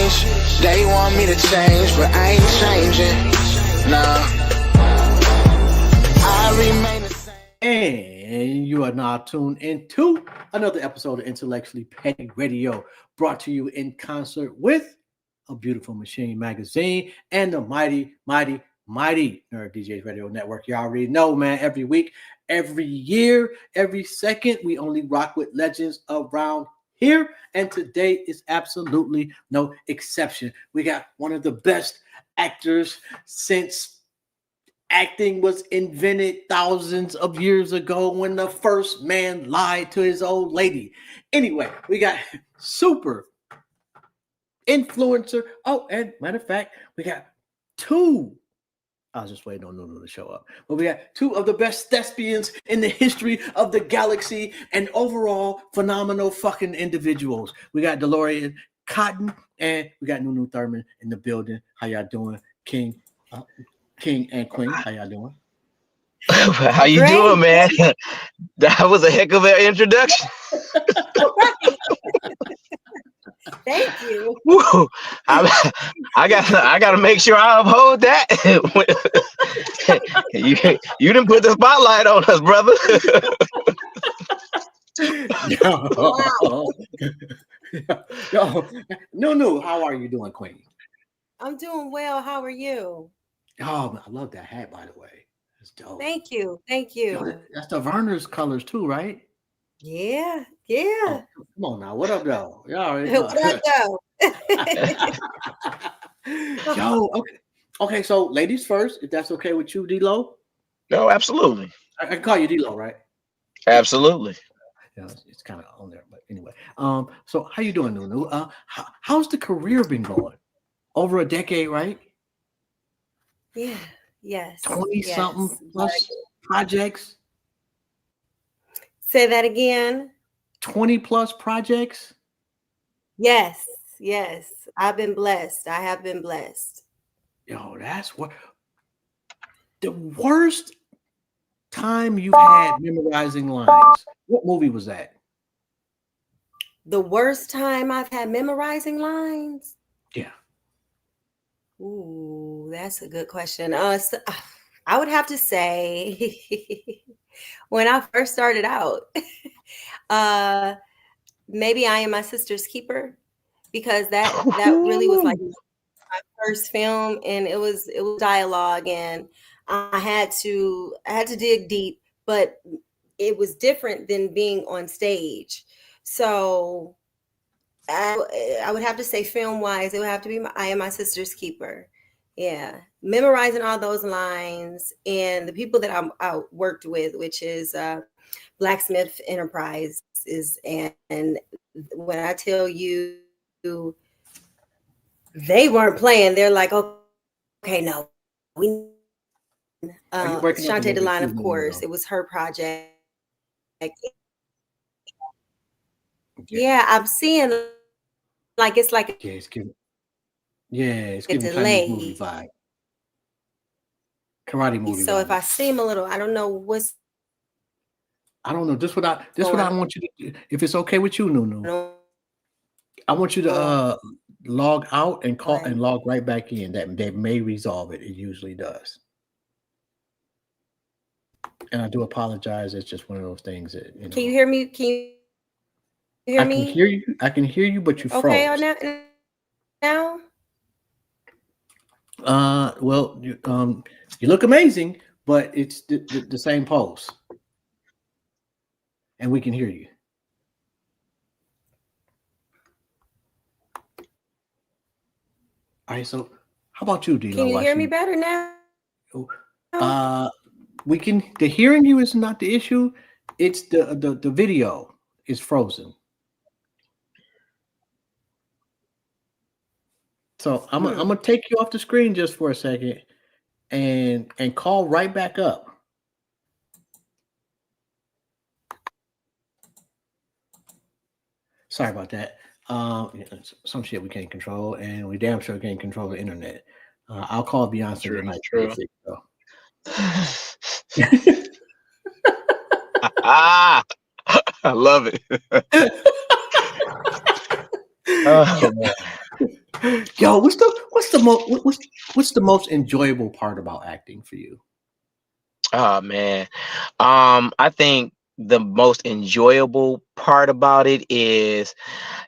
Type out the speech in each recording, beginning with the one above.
change. They want me to change, but I ain't changing. Nah, I remain the same. And you are now tuned into another episode of Intellectually Petty Radio, brought to you in concert with A Beautiful Machine magazine and the mighty Nerd DJs Radio Network. You already know, man, every week, every year, every second, we only rock with legends around here. And today is absolutely no exception. We got one of the best actors since acting was invented thousands of years ago when the first man lied to his old lady. Anyway, we got super influencer. Oh, and matter of fact, we got two. I was just waiting on Nunu to show up. But we got two of the best thespians in the history of the galaxy and overall phenomenal fucking individuals. We got Delorean Cotton and we got Nunu Thurman in the building. How y'all doing, King and Queen? How y'all doing? How you doing, man? That was a heck of an introduction. Thank you. Woo. I got to make sure I uphold that. you didn't put the spotlight on us, brother. Yo, Nunu, how are you doing, Queen? I'm doing well. How are you? Oh, I love that hat, by the way. It's dope. Thank you. Yo, that's the Werner's colors too, right? Yeah. Oh, come on now. What up, though? Y'all already know. What up, though? Yo, okay. So, ladies first, if that's okay with you, D-Lo. No, absolutely. I can call you D-Lo, right? Absolutely. Yeah, it's kind of on there, but anyway. So how you doing, Nunu? How's the career been going? Over a decade, right? Yeah. Yes. 20-something plus projects. Say that again. 20 plus projects. Yes. I've been blessed. I have been blessed. Yo, that's what the worst time you've had memorizing lines. What movie was that? The worst time I've had memorizing lines? Yeah. Ooh, that's a good question. I would have to say when I first started out, maybe I Am My Sister's Keeper, because that really was like my first film, and it was dialogue, and I had to dig deep, but it was different than being on stage. So I would have to say, film wise, it would have to be I Am My Sister's Keeper. Yeah, memorizing all those lines, and the people that I worked with, which is Blacksmith Enterprises, and when I tell you, they weren't playing. They're like, okay, no, we. Shantae Deline, of course, it was her project. Yeah, I'm seeing like it's like it's giving a delay. Chinese movie vibe. Karate movie. So vibe. if I seem a little, I don't know. This what I want you to do. If it's okay with you, Nunu, I want you to log out and call and log right back in. That may resolve it. It usually does. And I do apologize. It's just one of those things that, you know. Can you hear me? Can you hear me? I can hear you, but you froze. Okay, now? Well, you look amazing, but it's the same pose. And we can hear you. All right, so how about you, D-Lo? Can you hear me better now? We can. The hearing you is not the issue. It's the video is frozen. So I'm gonna take you off the screen just for a second, and call right back up. Sorry about that. Some shit we can't control, and we damn sure can't control the internet. I'll call Beyonce tonight. True. I love it. Yo, what's the most enjoyable part about acting for you? Oh man. I think the most enjoyable part about it is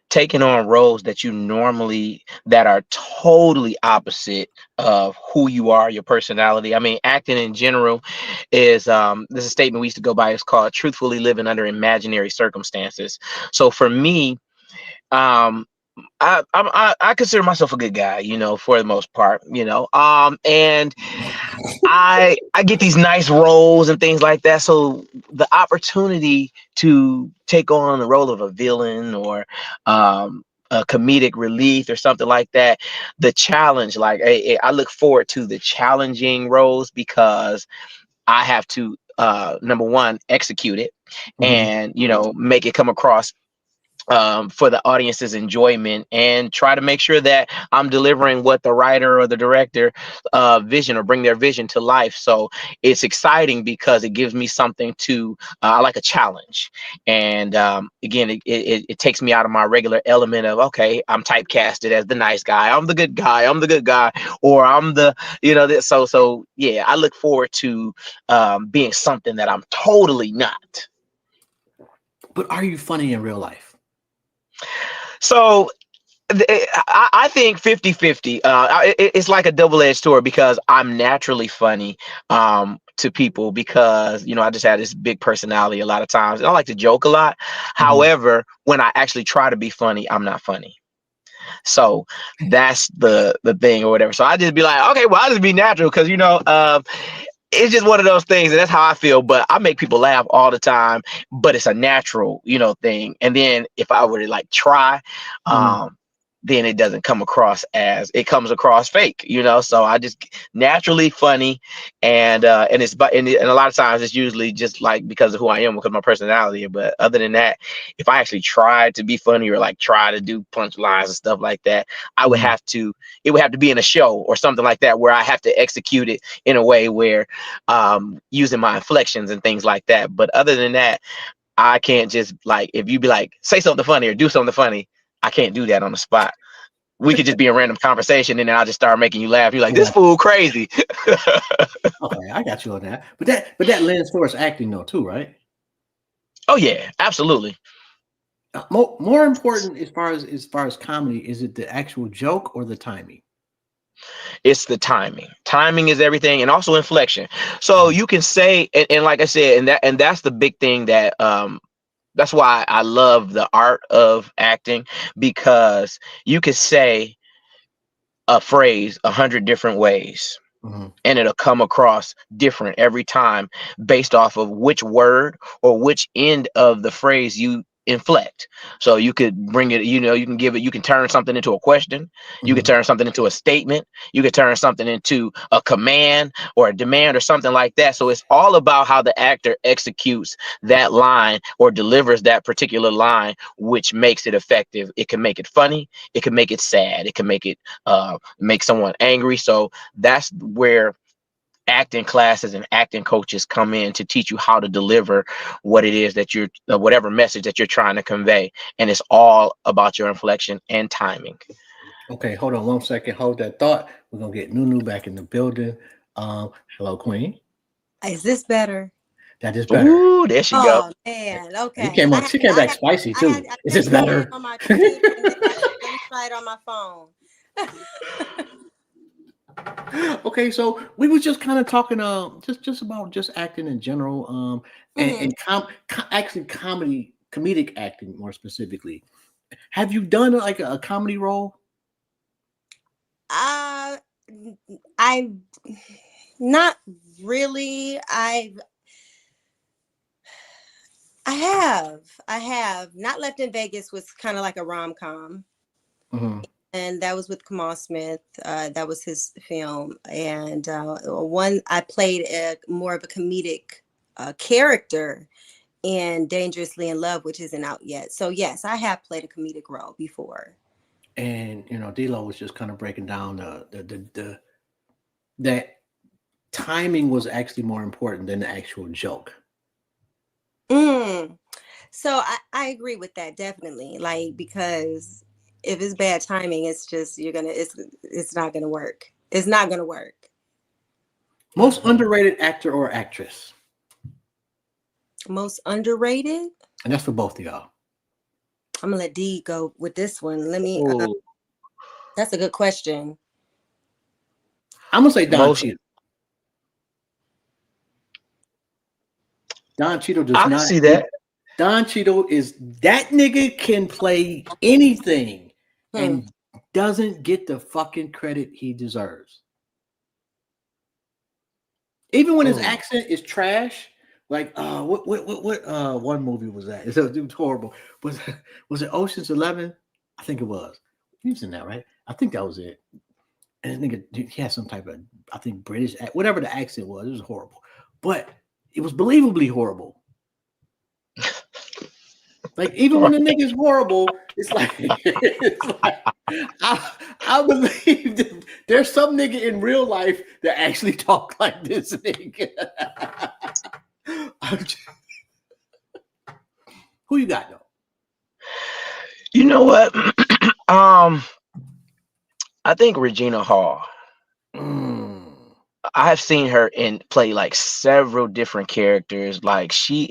taking on roles that you normally that are totally opposite of who you are, your personality. I mean, acting in general is there's a statement we used to go by, it's called truthfully living under imaginary circumstances. So for me, um I consider myself a good guy, for the most part, and I get these nice roles and things like that. So the opportunity to take on the role of a villain or a comedic relief or something like that, the challenge, like I look forward to the challenging roles because I have to number one, execute it Mm-hmm. and make it come across for the audience's enjoyment, and try to make sure that I'm delivering what the writer or the director vision, or bring their vision to life. So it's exciting because it gives me something to I like a challenge. And again, it takes me out of my regular element of, okay, I'm typecasted as the nice guy, I'm the good guy, or I'm the this. So yeah, I look forward to being something that I'm totally not. But are you funny in real life? So I think 50-50. It's like a double-edged sword because I'm naturally funny to people because, I just had this big personality a lot of times. And I like to joke a lot. Mhm. However, when I actually try to be funny, I'm not funny. So that's the thing or whatever. So I just be like, okay, well, I'll just be natural because, it's just one of those things, and that's how I feel. But I make people laugh all the time, but it's a natural, thing. And then if I were to like try, Mhm. then it doesn't come across as, it comes across fake, So I just naturally funny, and it's but and a lot of times it's usually just like because of who I am, because of my personality. But other than that, if I actually tried to be funny or like try to do punchlines and stuff like that, I would Mhm. have to. It would have to be in a show or something like that where I have to execute it in a way where using my inflections and things like that. But other than that, I can't just like, if you be like, say something funny or do something funny, I can't do that on the spot. We could just be a random conversation and then I'll just start making you laugh. You're like, this Yeah. fool crazy. Okay, I got you on that. But that lends towards acting though too, right? Oh yeah, absolutely. More important as far as comedy, is it the actual joke or the timing? It's the timing. Timing is everything, and also inflection. So Mhm. you can say, and like I said, and that's the big thing that that's why I love the art of acting, because you could say a phrase 100 different ways Mhm. and it'll come across different every time based off of which word or which end of the phrase you inflect. So you could bring it, you can give it, you can turn something into a question, you could Mhm. turn something into a statement, you could turn something into a command or a demand or something like that. So it's all about how the actor executes that line or delivers that particular line, which makes it effective. It can make it funny, it can make it sad, it can make someone angry. So that's where acting classes and acting coaches come in to teach you how to deliver what it is that you're whatever message that you're trying to convey, and it's all about your inflection and timing. Okay, hold on 1 second. Hold that thought. We're gonna get Nunu back in the building. Hello, Queen. Is this better? That is better. Ooh, there she go. Oh man, You okay. came on. She came back spicy too. I Is this tested it better? on my computer and then I said, let me try it on my phone. Okay, so we was just kind of talking, just about just acting in general, and Hmm. actually comedic acting more specifically. Have you done like a comedy role? Uh, I not really. I have not left in Vegas was kind of like a rom com, Hmm. and that was with Kamal Smith. That was his film, and one I played more of a comedic character in Dangerously in Love, which isn't out yet. So yes, I have played a comedic role before. And D'Lo was just kind of breaking down that timing was actually more important than the actual joke. Mm. So I agree with that definitely. Like because if it's bad timing, it's just it's not gonna work. It's not gonna work. Most underrated actor or actress, Most underrated. and that's for both of y'all. I'm gonna let D go with this one. Let me. Ooh, That's a good question. I'm gonna say Don most Cheadle. Don Cheadle does I can not. see that. Don Cheadle is that nigga can play anything Hmm. and doesn't get the fucking credit he deserves. Even when his Ooh. accent is trash, like what one movie was that? It was horrible. Was it Ocean's 11? I think it was. He was in that, right? I think that was it. And this nigga, he had some type of, I think, British, whatever the accent was. It was horrible, but it was believably horrible. Like even when the nigga's horrible, it's like, I believe that there's some nigga in real life that actually talk like this nigga. Who you got though? You know what? I think Regina Hall. Mm. I have seen her in play like several different characters. Like she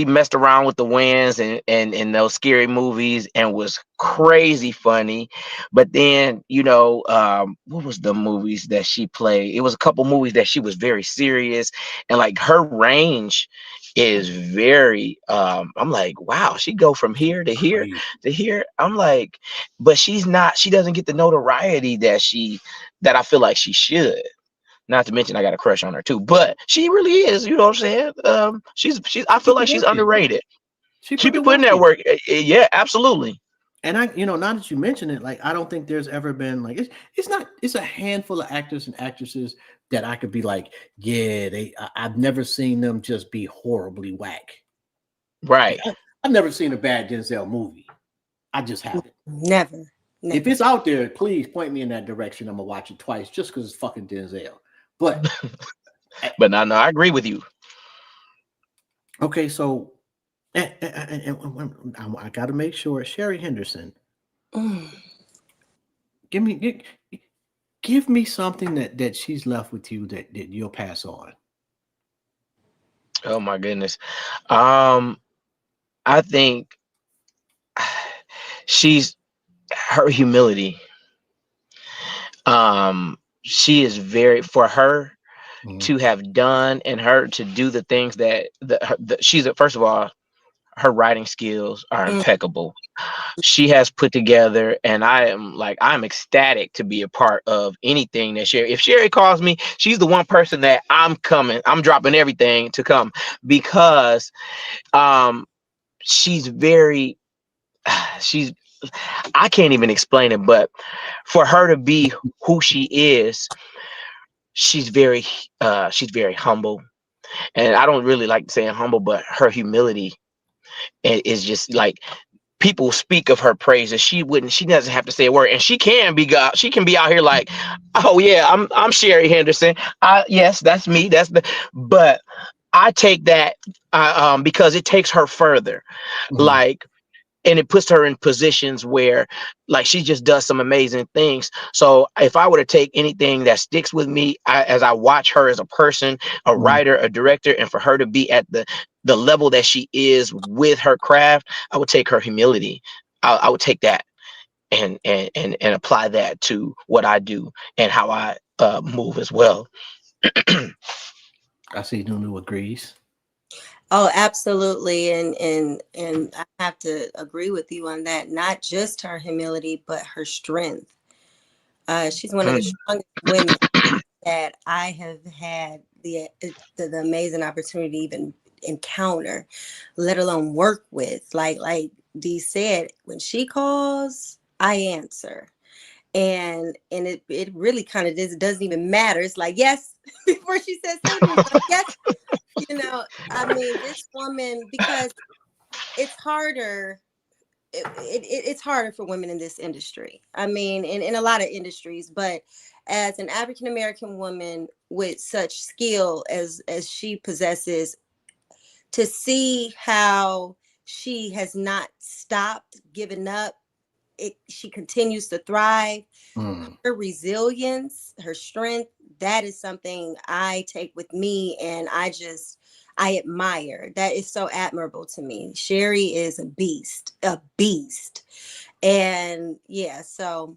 messed around with the winds and in those scary movies and was crazy funny. But then what was the movies that she played? It was a couple movies that she was very serious, and like her range is very. I'm like, wow, she go from here to here Crazy. to here. I'm like, but she's not. She doesn't get the notoriety that I feel like she should. Not to mention I got a crush on her too, but she really is, you know what I'm saying? She's I She feel put the like she's work in. underrated. She She put be the work putting that in. work. Yeah, absolutely. And now that you mention it, like I don't think there's ever been like it's a handful of actors and actresses that I could be like, yeah, I've never seen them just be horribly whack. Right. I've never seen a bad Denzel movie. I just haven't. Never. If it's out there, please point me in that direction. I'm gonna watch it twice just because it's fucking Denzel. But But no, I agree with you. okay, so I got to make sure Sherry Henderson. Mm. Give me something that she's left with you that you'll pass on. Oh my goodness. Um, I think she's her humility. She is very for her Mhm. to have done and her to do the things that she's first of all, her writing skills are Mm. impeccable. She has put together, and I'm ecstatic to be a part of anything that Sherry. If Sherry calls me, she's the one person that I'm coming. I'm dropping everything to come because she's very she's I can't even explain it, but for her to be who she is, she's very humble. And I don't really like saying humble, but her humility is just like people speak of her praises. She doesn't have to say a word, and she can be out here like, oh yeah, I'm Sherry Henderson. Yes, that's me. But I take that because it takes her further. Mhm. Like, and it puts her in positions where like she just does some amazing things. So if I were to take anything that sticks with me as I watch her as a person, a Mhm. writer, a director, and for her to be at the level that she is with her craft, I would take her humility. I would take that and apply that to what I do and how I move as well. I see Nunu agrees. Oh, absolutely. And I have to agree with you on that. Not just her humility, but her strength. She's one of the Mm. strongest women that I have had the amazing opportunity to even encounter, let alone work with. Like Dee said, when she calls, I answer. And it really kind of doesn't even matter. It's like, yes, before she says something, it's like, yes. I mean, this woman, because it's harder. It's harder for women in this industry. I mean, in a lot of industries, but as an African American woman with such skill as she possesses, to see how she has not stopped, given up, she continues to thrive. Mm. Her resilience, her strength, that is something I take with me, and I admire. That is so admirable to me. Sherry is a beast, and yeah. So,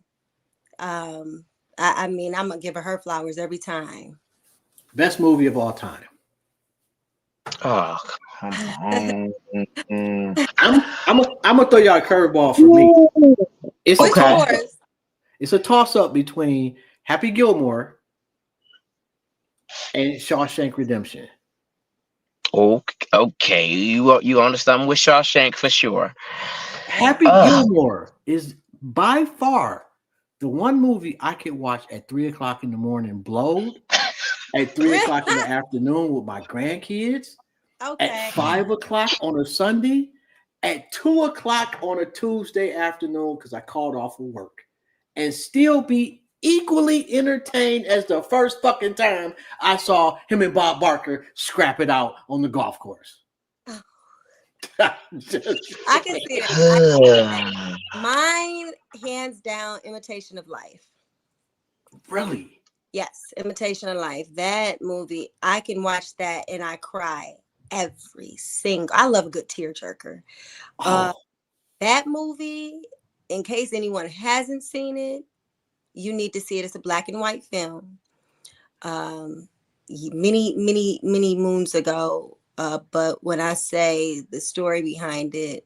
I mean, I'm gonna give her flowers every time. Best movie of all time. Oh, come on. I'm gonna throw y'all a curveball for me. It's What's a toss up. yours? It's a toss up between Happy Gilmore and Shawshank Redemption. Okay. You understand with Shawshank for sure. Happy Gilmore is by far the one movie I could watch at 3:00 in the morning, blowed at 3:00 in the afternoon with my grandkids, Okay. at 5:00 on a Sunday, at 2:00 on a Tuesday afternoon because I called off of work, and still be equally entertained as the first fucking time I saw him and Bob Barker scrap it out on the golf course. I can see it. Mine, hands down, Imitation of Life. Really? Yes, Imitation of Life. That movie, I can watch that and I cry every single. I love a good tearjerker. Oh, That movie, in case anyone hasn't seen it, you need to see it. It's a black and white film. Many moons ago. But when I say the story behind it,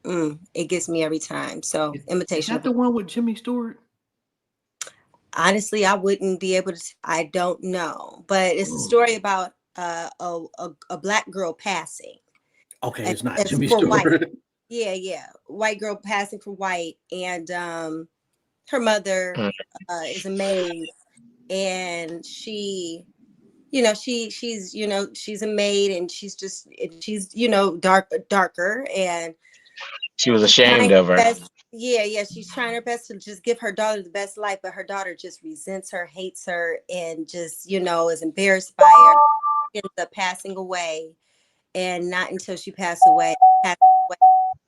it gets me every time. So, is Imitation that of the one with Jimmy Stewart? Honestly, I wouldn't be able to. I don't know, but it's a story about a black girl passing. Okay, And it's not it's Jimmy for white. Stewart. Yeah, white girl passing for white, and her mother is a maid, and she's she's a maid, and she's darker, and She was she's ashamed trying of her her. best. Yeah, she's trying her best to just give her daughter the best life, but her daughter just resents her, hates her, and just is embarrassed by her. Ends up passing away, and not until she passed away.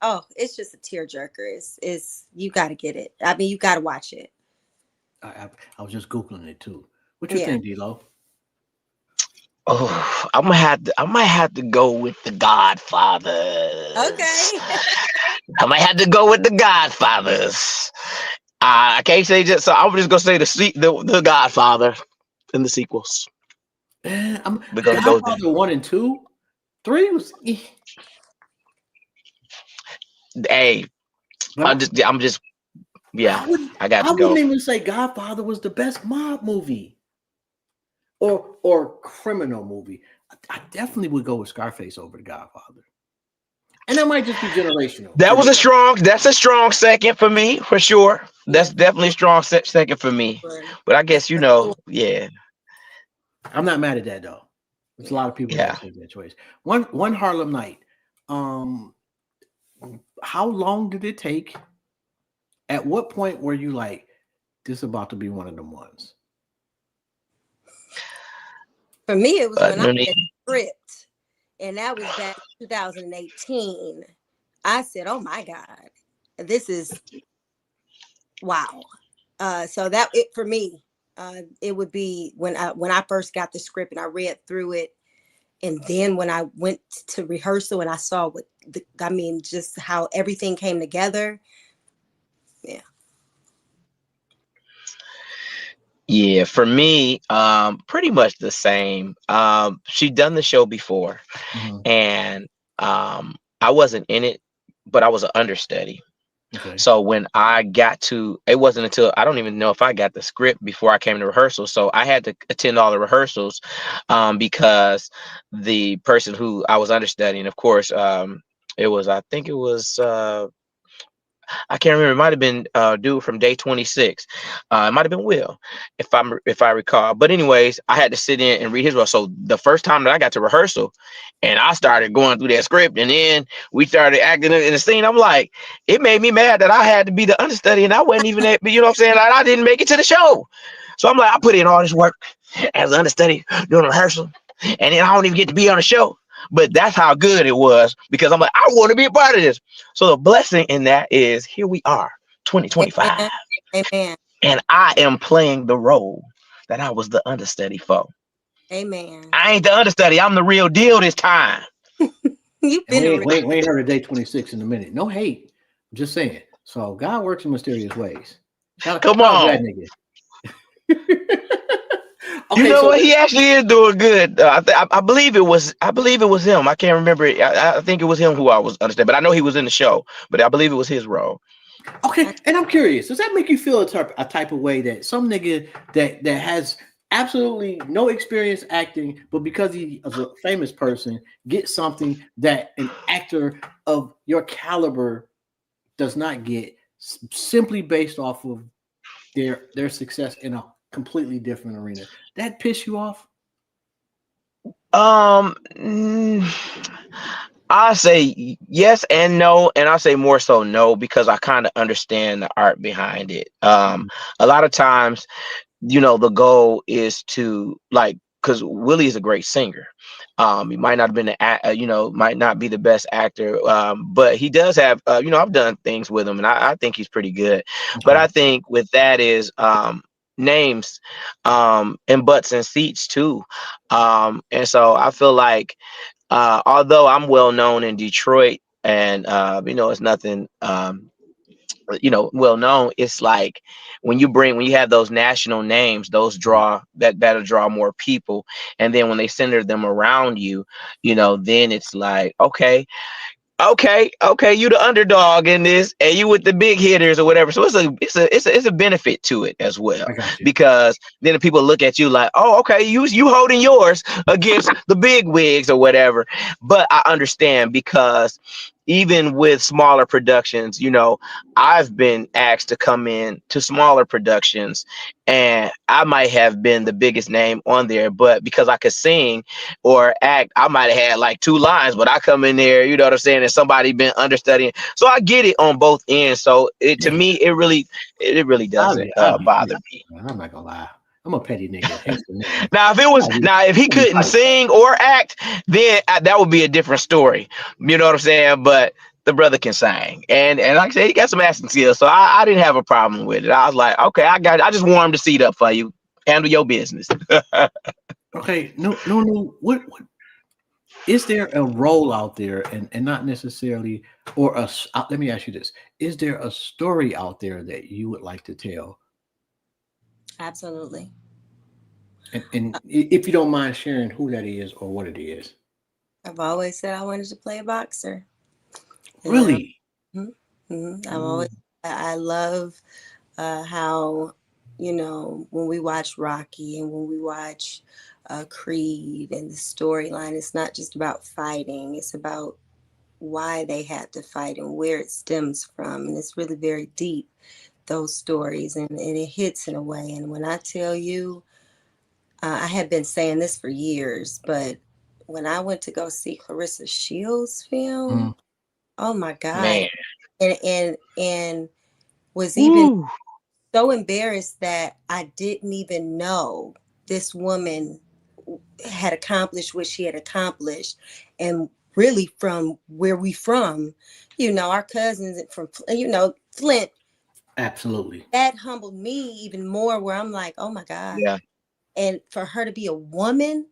Oh, it's just a tearjerker. It's you got to get it. I mean, you got to watch it. I was just googling it too. What you Yeah. think, D-Lo? Oh, I might have to go with The Godfathers. Okay. I might have to go with The Godfathers. I can't say just so. I'm just gonna say the Godfather and the sequels. I'm We're gonna go there. Godfather 1 and 2. 3 was. Hey, But yeah. I got I to wouldn't go. even say Godfather was the best mob movie or criminal movie. I definitely would go with Scarface over the Godfather, and that might just be generational. That's a strong second for me for sure. That's definitely a strong second for me. But I guess yeah. I'm not mad at that though. There's a lot of people that take that choice. One Harlem Night. How long did it take? At what point were you like, this is about to be one of them ones? For me, it was when I read the script, and that was back in 2018. I said, "Oh my God, this is wow." So that it for me, it would be when I first got the script and I read through it, and then when I went to rehearsal and I saw just how everything came together. Yeah. Yeah, for me, pretty much the same. She'd done the show before, and I wasn't in it, but I was an understudy. Okay. So when I got to, it wasn't until I don't even know if I got the script before I came to rehearsal. So I had to attend all the rehearsals because the person who I was understudying, of course, I think it was. I can't remember. It might have been dude from Day 26. It might have been Will, if I recall. But anyways, I had to sit in and read his role. So the first time that I got to rehearsal, and I started going through that script, and then we started acting in the scene. I'm like, it made me mad that I had to be the understudy, and I wasn't even that. You know what I'm saying? Like, I didn't make it to the show. So I'm like, I put in all this work as an understudy doing rehearsal, and then I don't even get to be on the show. But that's how good it was because I'm like, I want to be a part of this. So the blessing in that is here we are, 2025. Amen. And I am playing the role that I was the understudy for. Amen. I ain't the understudy. I'm the real deal this time. You've And been a we ain't heard of day 26 in a minute. No hate. I'm just saying. So God works in mysterious ways. Shout Come out to on. that nigga. You Okay, know so what? He actually is doing good. I believe it was. I believe it was him. I can't remember. I think it was him who I was understand, but I know he was in the show. But I believe it was his role. okay, and I'm curious. Does that make you feel a type of way that some nigga that has absolutely no experience acting, but because he is a famous person, gets something that an actor of your caliber does not get, simply based off of their success in a completely different arena? That piss you off? I say yes and no, and I say more so no because I kind of understand the art behind it. A lot of times, the goal is to like, because Willie is a great singer. He might not have been might not be the best actor, but he does have, I've done things with him, and I think he's pretty good. But I think with that is names, and butts and seats too, and so I feel like although I'm well known in Detroit, and it's nothing. Well known, it's like when you have those national names, those that'll draw more people, and then when they center them around you, then it's like, okay, you the underdog in this, and you with the big hitters or whatever. So it's a benefit to it as well, I got you. because then the people look at you like, oh, okay, you holding yours against the big wigs or whatever. But I understand, because even with smaller productions, I've been asked to come in to smaller productions, and I might have been the biggest name on there, but because I could sing or act, I might have had like 2 lines, but I come in there, you know what I'm saying, and somebody been understudying. So I get it on both ends. So to me, it really doesn't bother me. I'm not gonna lie. I'm a petty nigga. Hence the name. Now if he couldn't sing or act, then that would be a different story. You know what I'm saying? But the brother can sing, and like I said, he got some acting skills, so I didn't have a problem with it. I was like, okay, I just warmed the seat up for you. Handle your business. Okay, no. What is there a role out there, and not necessarily, or let me ask you this: is there a story out there that you would like to tell? Absolutely. And if you don't mind sharing who that is or what it is. I've always said I wanted to play a boxer. Really? I love how, when we watch Rocky and when we watch Creed and the storyline, it's not just about fighting, it's about why they had to fight and where it stems from. And it's really very deep, those stories, and it hits in a way. And when I tell you, I have been saying this for years, but when I went to go see Clarissa Shields' film, oh my God. Man. And was even so embarrassed that I didn't even know this woman had accomplished what she had accomplished. And really, from where we from, our cousins from, Flint. Absolutely. That humbled me even more, where I'm like, oh my God. Yeah. And for her to be a woman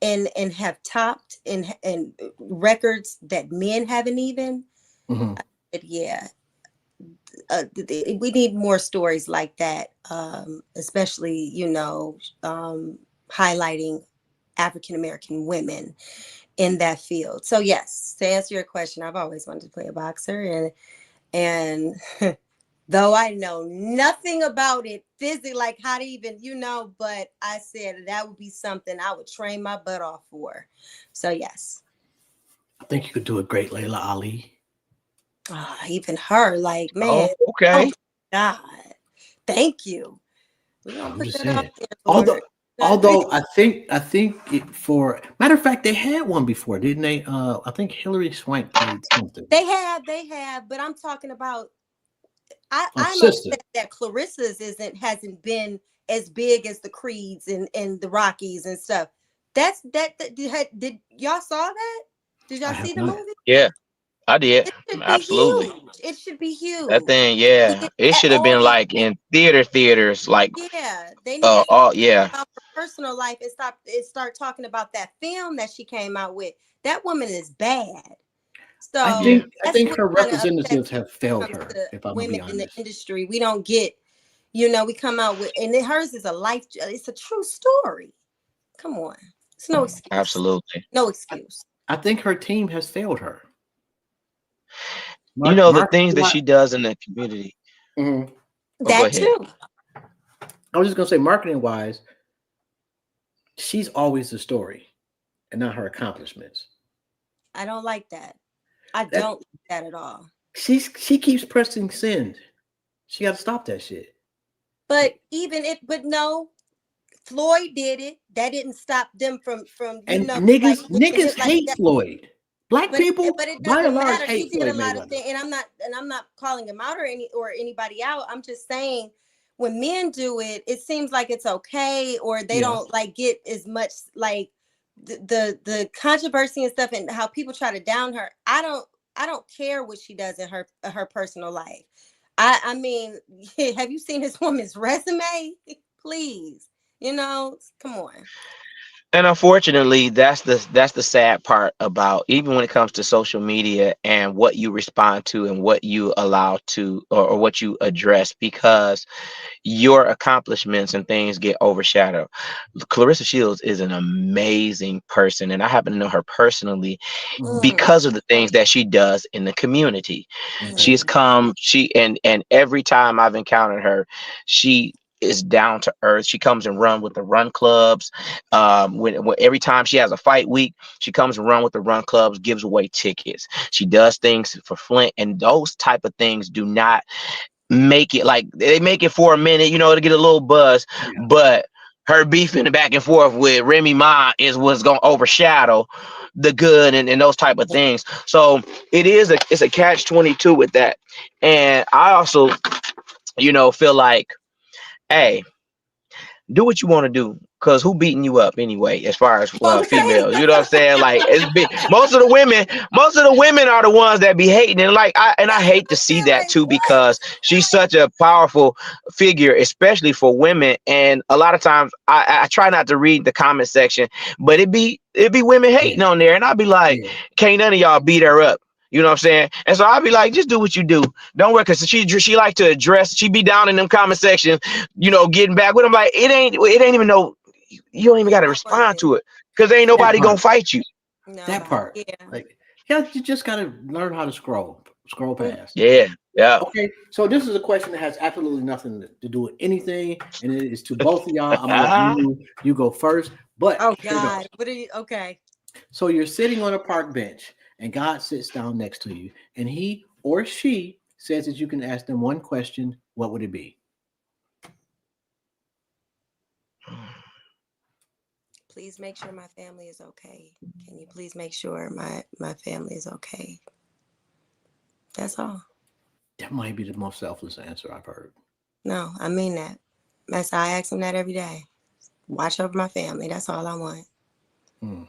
and have topped and records that men haven't even, yeah. We need more stories like that, especially, highlighting African American women in that field. So yes, to answer your question, I've always wanted to play a boxer, and though I know nothing about it physically, like how to even, but I said that would be something I would train my butt off for. So yes. I think you could do a great Layla Ali. Even her, like, man. Oh, okay. Oh, God. Thank you. We're gonna put that out there. Although I think for matter of fact, they had one before, didn't they? I think Hillary Swank played something. They have, but I'm talking about I'm upset that Clarissa's hasn't been as big as the Creeds and the Rockies and stuff. Did y'all saw that? Did y'all see the movie? Yeah. I did. It should be Absolutely. huge. It should be That huge. thing, yeah. It should have All been these like things, in theaters, like yeah, they need to all yeah. about her personal life and start talking about that film that she came out with. That woman is bad. I Yeah. So think I that's think what her kind of upsets representatives me have failed when it comes her, to if I'm gonna women be in the honest. industry. We don't get, we come out with, and hers is a life. It's a true story. Come on, it's no excuse. Absolutely. No excuse. I think her team has failed her. You Mark, know the Mark, things that she does in the community. mhm. Oh, go That ahead. too. I was just gonna say, marketing wise, she's always the story and not her accomplishments. I don't like that. I That don't like that at all. she keeps pressing send. She got to stop that shit. But but no, Floyd did it. That didn't stop them from And like doing niggas it like hate that. Floyd. Black people, But it by and doesn't large, matter. He hate did a Floyd lot of Mayweather. things, and I'm not calling him out or anybody out. I'm just saying when men do it, it seems like it's okay, or they Yeah, don't like get as much like the controversy and stuff, and how people try to down her. I don't care what she does in her personal life. I mean, have you seen this woman's resume? Please, come on. And unfortunately, that's the sad part about, even when it comes to social media and what you respond to and what you allow to, or what you address, because your accomplishments and things get overshadowed. Clarissa Shields is an amazing person, and I happen to know her personally mhm, Mm, because of the things that she does in the community. okay. She's mm, come, and every time I've encountered her, she is down to earth. She comes and run with the run clubs. When every time she has a fight week, she comes and run with the run clubs, gives away tickets. She does things for Flint, and those type of things do not make it, like they make it for a minute, to get a little buzz, Yeah, but her beefing back and forth with Remy Ma is what's going to overshadow the good, and those type of things. So it's a catch 22 with that. And I also, feel like, hey, do what you want to do, because who beating you up anyway, as far as okay. females, you know what I'm saying? Like, most of the women are the ones that be hating, and like I hate to see that Like too, what? because she's such a powerful figure, especially for women. And a lot of times I try not to read the comment section, but it be women hating yeah, on there, and I'll be like, yeah. can't none of y'all beat her up. You know what I'm saying? And so I'll be like, just do what you do. Don't worry, because she like to address. She be down in them comment sections, getting back with them. Like, it ain't even no, you don't even Yeah, got to I want respond it. to it, because ain't That nobody gonna part, fight you. that Nobody. part. Yeah. Like, yeah, you just gotta learn how to scroll Mm, past. Yeah, yeah. Okay, so this is a question that has absolutely nothing to do with anything, and it is to both of y'all. I'm gonna let you go first, but Oh here God. goes. What are you? Okay. So you're sitting on a park bench, and God sits down next to you, and he or she says that you can ask them one question. What would it be? Please make sure my family is okay. Can you please make sure my family is okay? That's all. That might be the most selfless answer I've heard. No, I mean that. That's I ask them that every day. Watch over my family. That's all I want. Hmm.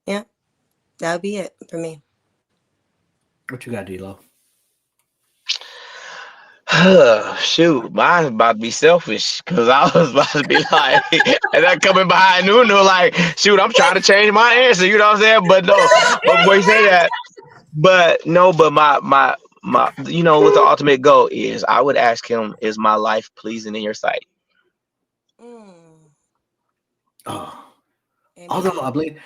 Yeah, that would be it for me. What you got, D-Lo? Shoot, mine's about to be selfish, because I was about to be like, and then coming behind Nunu, like, shoot, I'm trying to change my answer. You know what I'm saying? But no, but before you say that, but no, but my, what the ultimate goal is, I would ask him, is my life pleasing in your sight? Mm, Oh, although amen. I believe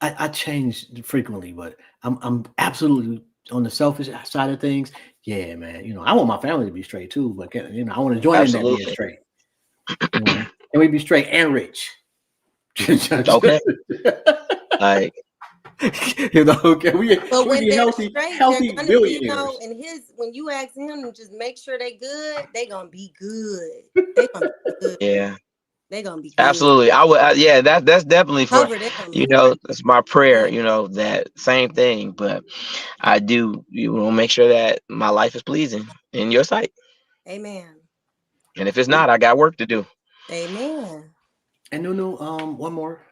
I change frequently, but I'm absolutely on the selfish side of things. Yeah, man. I want my family to be straight too, but I want to join in that being Absolutely. straight. And we be straight and rich. Okay. Like, Can But we when be they're healthy, straight, they're healthy gonna, billionaires? and when you ask him, just make sure they good. They gonna be good. They gonna be good. yeah. They gonna be good. Absolutely. Yeah, that's definitely for, Cover them. that's my prayer, Yeah. that same thing. But I do, want to make sure that my life is pleasing in your sight. Amen. And if it's not, I got work to do. Amen. And Nunu, one more.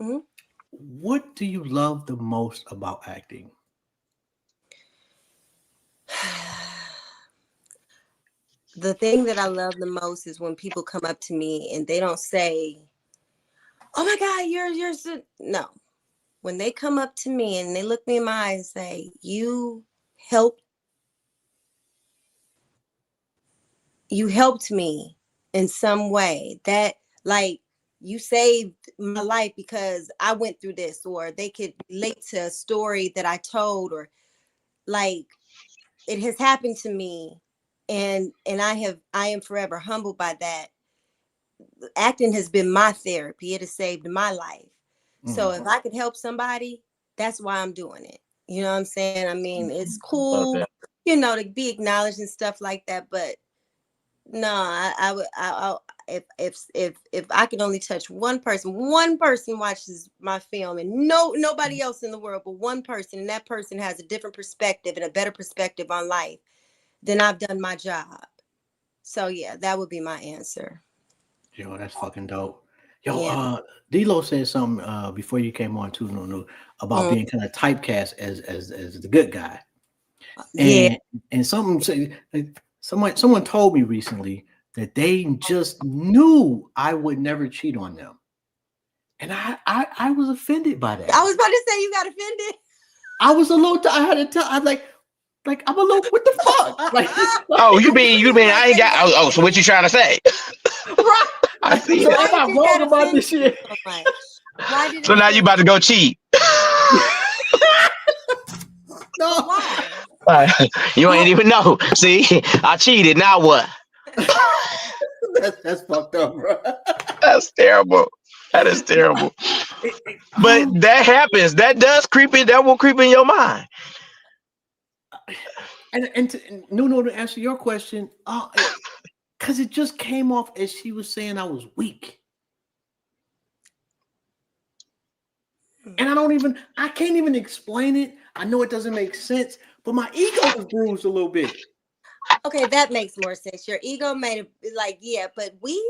Mhm. What do you love the most about acting? the thing that I love the most is when people come up to me and they don't say, "Oh my God, you're so-" no. When they come up to me and they look me in my eyes and say, helped you helped me in some way, that like you saved my life because I went through this," or they could relate to a story that I told, or like it has happened to me, and I am forever humbled by that. Acting has been my therapy. It has saved my life. So if I could help somebody, that's why I'm doing it. You know what I'm saying? I mean, it's Love cool, that. to be acknowledged and stuff like that. But no, I would, if I could only touch one person watches my film, and nobody else in the world, but one person, and that person has a different perspective and a better perspective on life, then I've done my job. So yeah, that would be my answer. Yo, that's fucking dope. Yo, Yeah. D'Lo said something before you came on too, Nunu, about Mm, being kind of typecast as the good guy. yeah. And something say like, someone told me recently that they just knew I would never cheat on them. And I was offended by that. I was about to say you got offended. I was a little I had to tell I'm like I'm a little what the fuck? Oh, you mean I ain't got? Oh, so what you trying to say? Right. I see So that. am Why I did wrong that about offend this you shit? so much? Why did it So now you offend about to go cheat? No. Why? You ain't even know. See, I cheated. Now what? That's fucked up, bro. That's terrible. That is terrible. But that happens. That does creep in. That will creep in your mind. And Nuno, to answer your question, because it just came off as she was saying I was weak. And I can't even explain it. I know it doesn't make sense, but my ego was bruised a little bit. Okay, that makes more sense. Your ego made it like, yeah, but weak.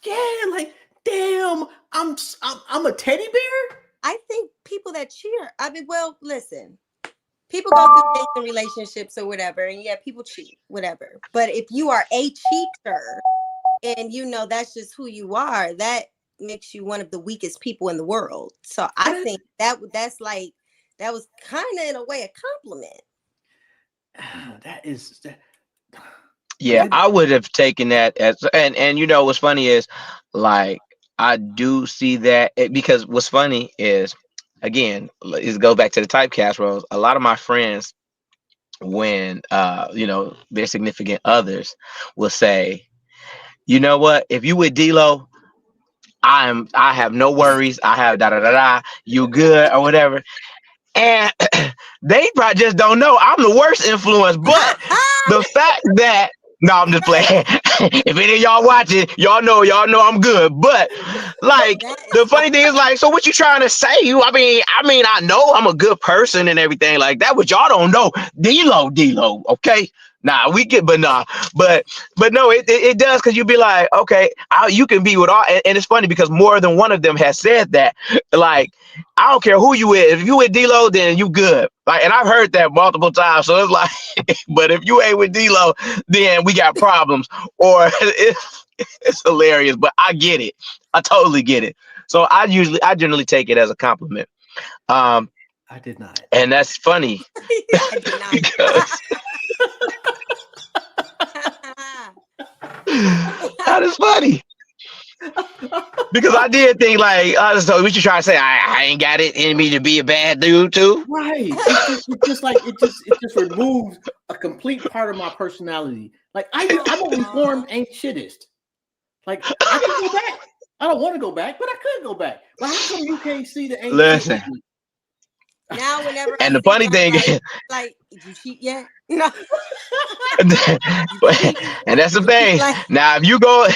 Yeah, like damn, I'm a teddy bear. I think people that cheer. I mean, well, listen, people go through things in relationships or whatever, and yeah, people cheat, whatever. But if you are a cheater, and that's just who you are, that makes you one of the weakest people in the world. So I think that's like that was kind of in a way a compliment. That is that. Yeah, I would have taken that as, and what's funny is, like, I do see that because what's funny is, again, it goes back to the typecast roles. A lot of my friends, when their significant others will say, you know what, if you with D-Lo, I have no worries. I have da da da da. You good or whatever. And they probably just don't know I'm the worst influence. But the fact that no, I'm just playing. If any of y'all watching, y'all know I'm good. But like the funny thing is, like, so what you trying to say? I know I'm a good person and everything like that, but y'all don't know D-Lo, okay? Nah, we get, but nah, but no, it does, because you be like, okay, you can be with all, and it's funny because more than one of them has said that, like, I don't care who you with. If you with D-Lo, then you good. Like, and I've heard that multiple times. So it's like, but if you ain't with D-Lo, then we got problems. Or it's hilarious. But I get it. I totally get it. So I generally take it as a compliment. I did not. And that's funny. I did not. Because that is funny. Because I did think, like, so what you trying to say? I ain't got it in me to be a bad dude too, right? It just removes a complete part of my personality. Like I'm a reformed ain't shittist. Like I can go back. I don't want to go back, but I could go back. But how come you can't see the ain't Listen. shit? Now, whenever And the funny thing is, like, did you cheat yet? No. and that's the thing. Now, if you go,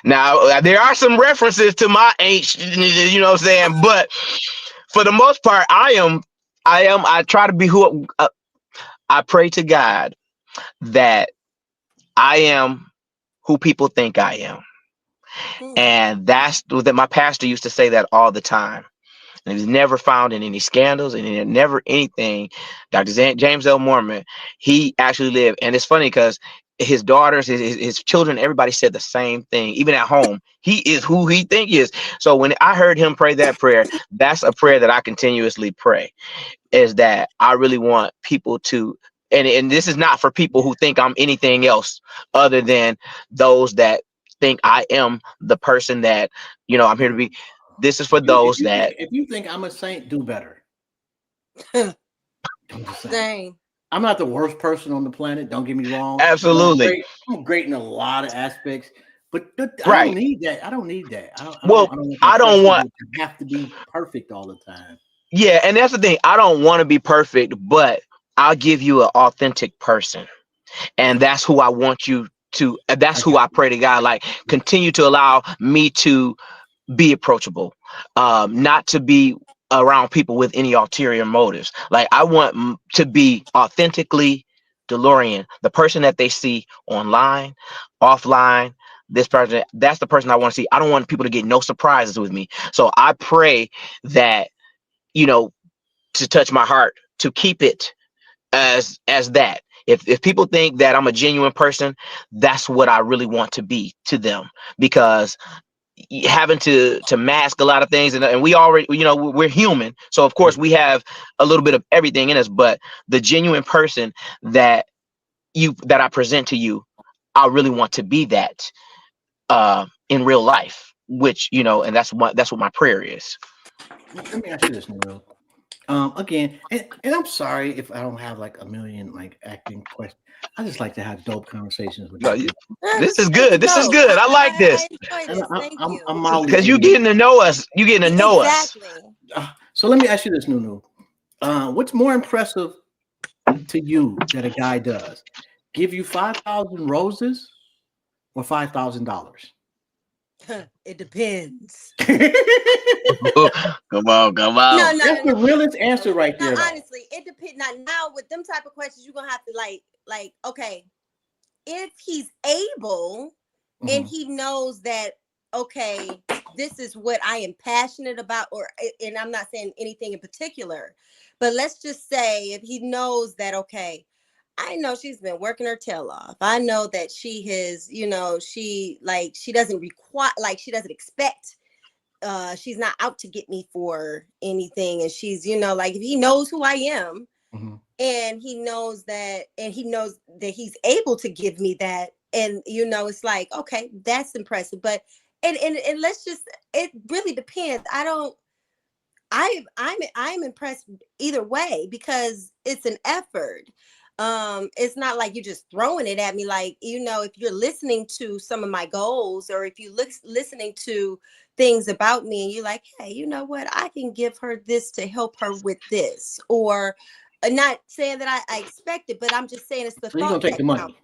now there are some references to my age, you know what I'm saying? But for the most part, I try to be who I pray to God that I am who people think I am. And that's that my pastor used to say that all the time. And he was never found in any scandals and never anything. Dr. James L. Mormon, he actually lived. And it's funny because his daughters, his children, everybody said the same thing. Even at home, he is who he think he is. So when I heard him pray that prayer, that's a prayer that I continuously pray, is that I really want people to, and this is not for people who think I'm anything else other than those that think I am the person that, I'm here to be. This is for those that, if you think I'm a saint, do better. I'm just saying. Dang. I'm not the worst person on the planet. Don't get me wrong. absolutely. I'm great in a lot of aspects, but I Right. don't need that. I don't need that. I don't Well, want I that don't pressure want, to have to be perfect all the time. yeah, and that's the thing. I don't want to be perfect, but I'll give you an authentic person. And that's who I want you to, that's I who got I pray to God, like, continue to allow me to be approachable, not to be around people with any ulterior motives. Like, I want to be authentically Delorean, the person that they see online, offline. This person, that's the person I want to see. I don't want people to get no surprises with me. So I pray that, to touch my heart, to keep it as that. If people think that I'm a genuine person, that's what I really want to be to them, because having to mask a lot of things, and we already, we're human, so of course we have a little bit of everything in us, but the genuine person that I present to you, I really want to be that in real life, which, and that's what my prayer is. Let me ask you this, Nunu. Again, and I'm sorry if I don't have like a million like acting questions. I just like to have dope conversations with No, you people. this is It's good. This is dope. good. I like this, I enjoy And this. Thank you. I'm mildly because you ignorant. getting to know us. You getting to know us. Exactly. So let me ask you this, Nunu. What's more impressive to you that a guy does? Give you 5,000 roses or $5,000? It depends. Come on, come No, on. no, That's no, the no. realest answer right Now, there, though. honestly, it depends. Now with them type of questions, you're gonna have to like, okay, if he's able and Mhm. he knows that, okay, this is what I am passionate about, and I'm not saying anything in particular, but let's just say if he knows that, okay, I know she's been working her tail off. I know that she has, she doesn't require, like, she doesn't expect, she's not out to get me for anything, and she's, like, if he knows who I am, Mhm. and he knows that he's able to give me that, and it's like, okay, that's impressive. But and let's just, it really depends. I'm impressed either way, because it's an effort. It's not like you're just throwing it at me. Like, if you're listening to some of my goals, or if you listening to things about me, and you're like, hey, you know what, I can give her this to help her with this, or not saying that I expect it, but I'm just saying it's the So you're gonna thought take that the money. counts.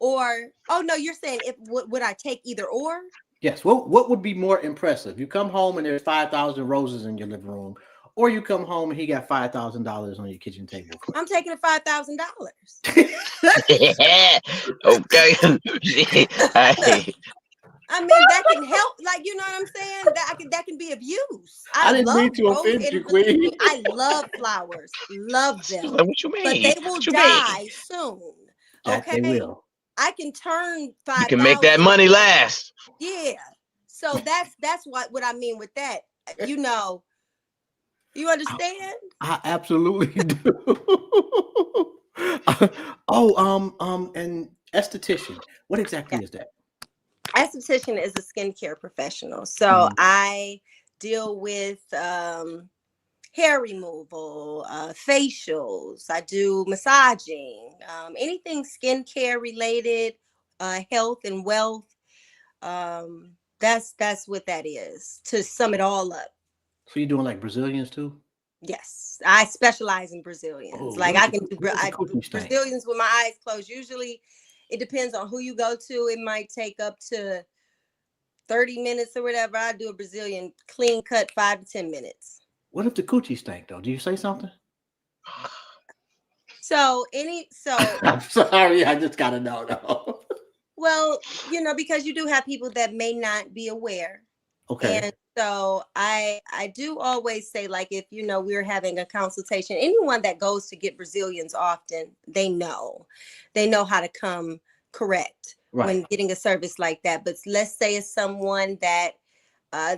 Or, oh no, you're saying, if would I take either or? Yes. What would be more impressive? You come home and there's 5,000 roses in your living room, or you come home and he got $5,000 on your kitchen table for I'm taking the $5,000. you. Okay. Hey, I mean, that can help. Like, you know what I'm saying? That can be of use. I I didn't love mean to roses, offend you, and believe Queen. me, I love flowers. Love she's them. like, what you But mean? they will What you mean? die soon. That they Okay? will. I can turn You can make that 5,000. money last. Yeah. So that's what I mean with that. You know, you understand? I absolutely do. And esthetician. What exactly is that? Esthetician is a skincare professional. So Mhm. I deal with hair removal, facials. I do massaging, anything skincare related, health and wealth. That's what that is, to sum it all up. So you're doing like Brazilians too? Yes, I specialize in Brazilians. Oh, Like, I can what is the I do coochie stank? Brazilians with my eyes closed. Usually, it depends on who you go to. It might take up to 30 minutes or whatever. I do a Brazilian clean cut, 5 to 10 minutes. What if the coochie stank though? Do you say something? So I'm sorry, I just gotta know though. well, because you do have people that may not be aware. Okay. And so I do always say, like, if we're having a consultation, anyone that goes to get Brazilians often, they know how to come correct when getting a service like that. But let's say it's someone that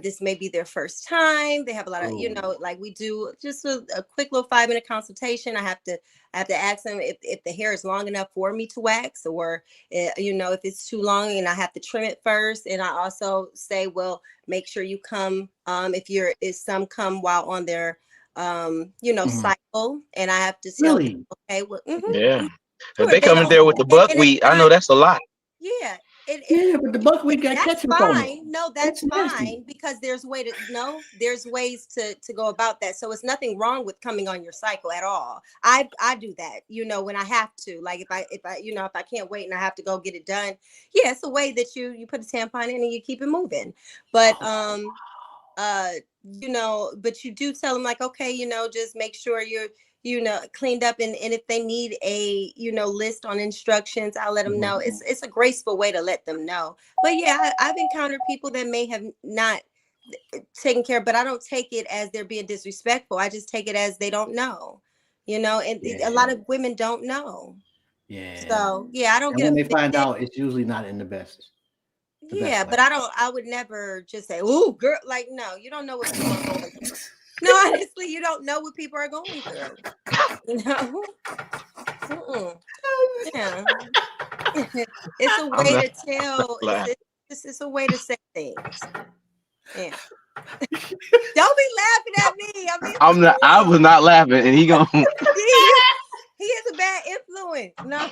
this may be their first time. They have a lot of, like we do just a quick little 5-minute consultation. I have to ask them if the hair is long enough for me to wax, or if it's too long and I have to trim it first. And I also say, well, make sure you come if some come while on their cycle, and I have to tell them, okay, well, yeah. Sure, If they come in there with the buckwheat, I know that's a lot. Yeah. But the buckwheat got ketchup on it. No, that's fine, because there's ways to go about that. So it's nothing wrong with coming on your cycle at all. I do that, when I have to, like if I can't wait and I have to go get it done. Yeah, it's a way that you put a tampon in and you keep it moving. But but you do tell them, like, okay, just make sure you're cleaned up, and if they need a list on instructions, I'll let them know. It's a graceful way to let them know. But yeah, I've encountered people that may have not taken care, but I don't take it as they're being disrespectful. I just take it as they don't know, and a lot of women don't know. So yeah, I don't get. When they find out, it's usually not in the best. But I would never just say, "Ooh, girl," like, no, you don't know what people are going through. No, honestly, you don't know what people are going through. Yeah. It's a way to tell. It's a way to say things. Yeah. Don't be laughing at me. I'm not. I was not laughing, and he gonna. He is a bad influence. No.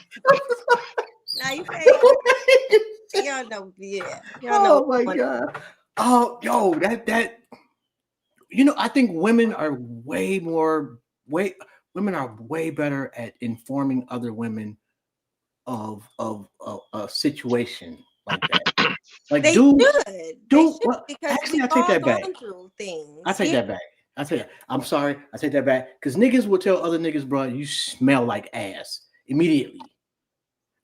Now you say. Y'all know. Yeah. Y'all know. Oh my God. Oh, yo, that. I think women are way better at informing other women of a situation like that. Like, they should, because actually, I we've take that all back. gone through things. I take that back. I tell you, I'm sorry. I take that back, because niggas will tell other niggas, bro, you smell like ass immediately.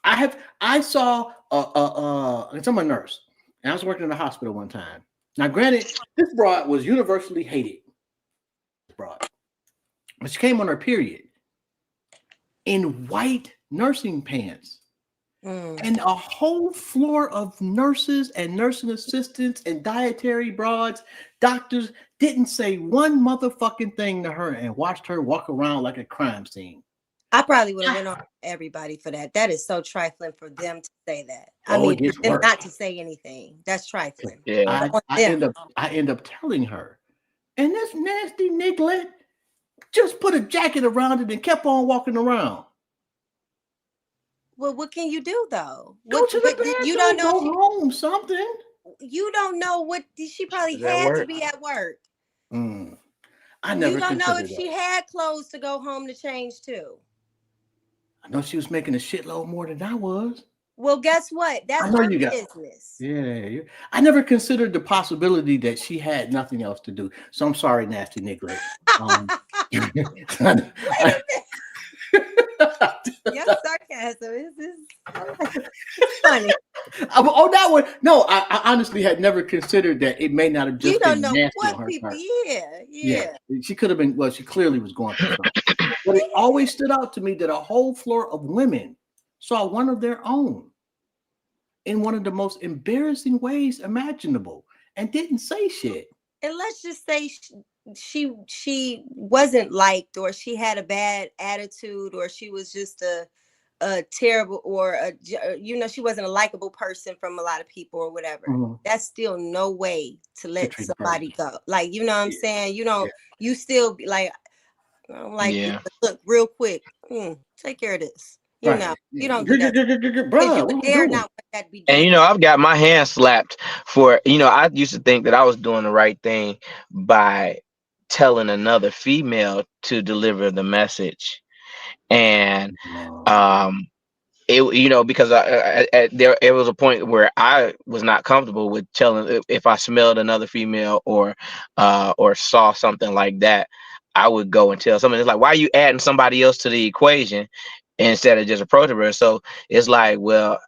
I saw I'm a nurse, and I was working in a hospital one time. Now, granted, this broad was universally hated. Broad, but she came on her period in white nursing pants, and a whole floor of nurses and nursing assistants and dietary broads, doctors, didn't say one motherfucking thing to her and watched her walk around like a crime scene. I probably would have went on everybody for that. That is so trifling for them to say that. I mean, them not to say anything. That's trifling. Yeah, I end up telling her, and this nasty niglet just put a jacket around it and kept on walking around. Well, what can you do though? Go to the bathroom, you don't know. Go home, something. You don't know what she probably had to be at work. I never. You don't know if she had clothes to go home to change too. I know she was making a shitload more than I was. Well, guess what? That's her business. Yeah. I never considered the possibility that she had nothing else to do. So I'm sorry, nasty nigga. Your sarcasm is funny. Oh, that one. No, I honestly had never considered that it may not have just been nasty on her part. Yeah. She could have been. Well, she clearly was going through something. But it always stood out to me that a whole floor of women saw one of their own in one of the most embarrassing ways imaginable and didn't say shit. And let's just say she wasn't liked, or she had a bad attitude, or she was just a terrible, or she wasn't a likable person from a lot of people or whatever. That's still no way to let somebody go. Like, you know what I'm saying? You still be like, look, real quick, take care of this. You don't do that. Bro, you would dare not let that be done. And I've got my hand slapped for, I used to think that I was doing the right thing by telling another female to deliver the message. And because there was a point where I was not comfortable with telling, if I smelled another female or saw something like that, I would go and tell somebody. It's like, why are you adding somebody else to the equation instead of just approaching her? So it's like, well,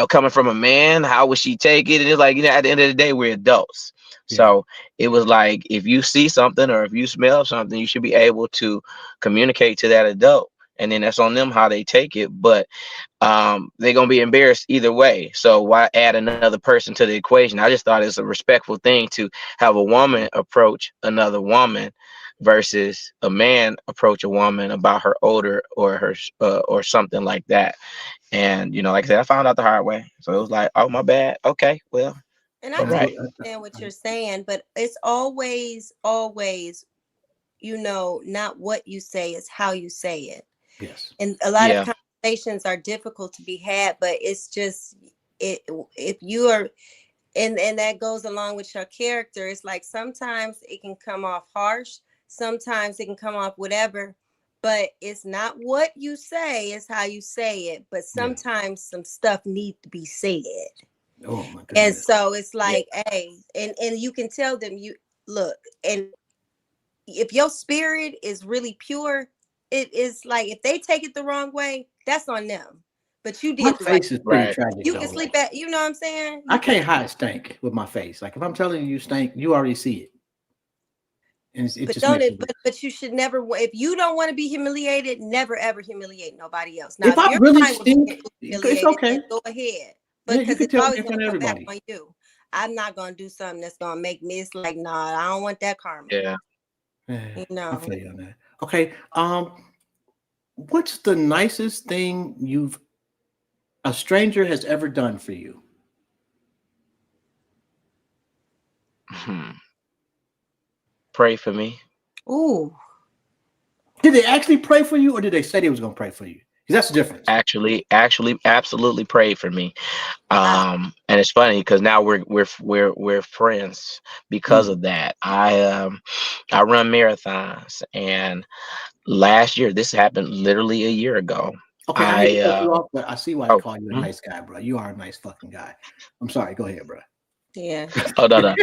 coming from a man, how would she take it? And it's like, at the end of the day, we're adults. So it was like, if you see something or if you smell something, you should be able to communicate to that adult and then that's on them how they take it. But they're gonna be embarrassed either way. So why add another person to the equation? I just thought it's a respectful thing to have a woman approach another woman versus a man approach a woman about her odor or her or something like that. And like I said, I found out the hard way. So it was like, oh my bad. Okay, well, And I all And I totally right. would, understand what you're saying, but it's always, always, not what you say, is how you say it. yes. And a lot of Yeah. conversations are difficult to be had, but it's just it if you are, and that goes along with your character. It's like sometimes it can come off harsh, sometimes it can come off whatever, but it's not what you say, it's how you say it. But Yeah. sometimes some stuff needs to be said. Oh my And goodness. so it's Yeah. like, hey, and you can tell them, you look, and if your spirit is really pure, it is like, if they take it the wrong way, that's on them. But you My did the right. face is pretty Right. tragic You can though. sleep Like at, you know what I'm saying? I You can, can't hide stink with my face. Like if I'm telling you stink, you already see it, and it but just don't makes it, it. but you should never, if you don't want to be humiliated, never ever humiliate nobody else. Now, If if I you're really fine with being stink, it's humiliated, okay. then go ahead. But Yeah, you because can it's tell me always in going front to of come back everybody. on you. I'm not going to do something that's going to make me, it's like, nah, I don't want that karma. Yeah. Yeah, You I know. feel you on that. Okay. What's the nicest thing a stranger has ever done for you? Hmm. Pray for me. Ooh. Did they actually pray for you, or did they say they was gonna pray for you? 'Cause that's the difference. Actually, absolutely prayed for me. Wow. And it's funny because now we're friends because Mm. of that. I run marathons, and last year this happened literally a year ago. Okay, I hate to I cut you off, but I see why they oh call you a mhm. nice guy, bro. You are a nice fucking guy. I'm sorry. Go ahead, bro. Yeah. Oh no no.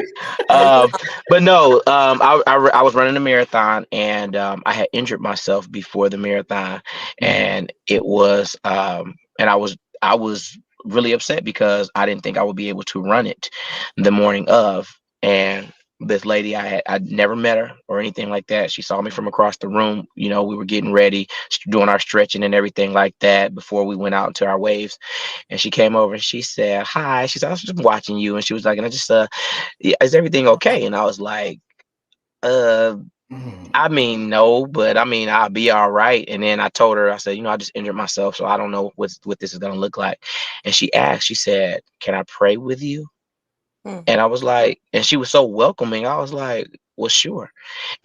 Um, but no, I was running a marathon, and I had injured myself before the marathon, Mhm. and it was and I was really upset because I didn't think I would be able to run it the morning of. And this lady, I'd never met her or anything like that. She saw me from across the room. We were getting ready, doing our stretching and everything like that before we went out into our waves. And she came over and she said, "Hi." She said, "I was just watching you." And she was like, "And I just yeah, is everything okay?" And I was like, uh, Mm. I mean, no, but I mean, I'll be all right. And then I told her, I said, I just injured myself, so I don't know what this is gonna look like. And she asked, she said, "Can I pray with you?" Hmm. And I was like, and she was so welcoming. I was like, "Well, sure."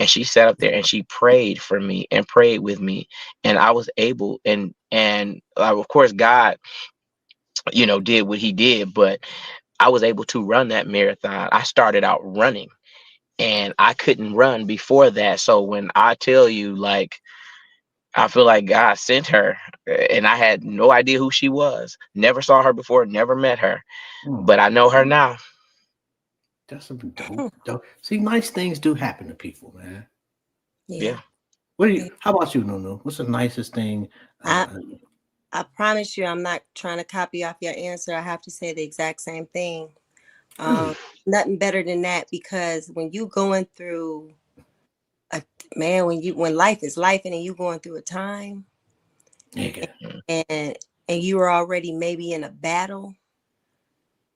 And she sat up there and she prayed for me and prayed with me, and I was able, and of course, God, did what He did, but I was able to run that marathon. I started out running, and I couldn't run before that. So when I tell you, like, I feel like God sent her, and I had no idea who she was. Never saw her before, never met her, Mm. but I know her now. That's some dope. Dope. See, nice things do happen to people, man. Yeah. Yeah. What do Yeah. you? How about you, Nunu? What's the nicest thing? I I promise you, I'm not trying to copy off your answer. I have to say the exact same thing. Really? Um, Nothing better than that, because when you going through a, man, when life is life and you going through a time, Yeah. and you are already maybe in a battle,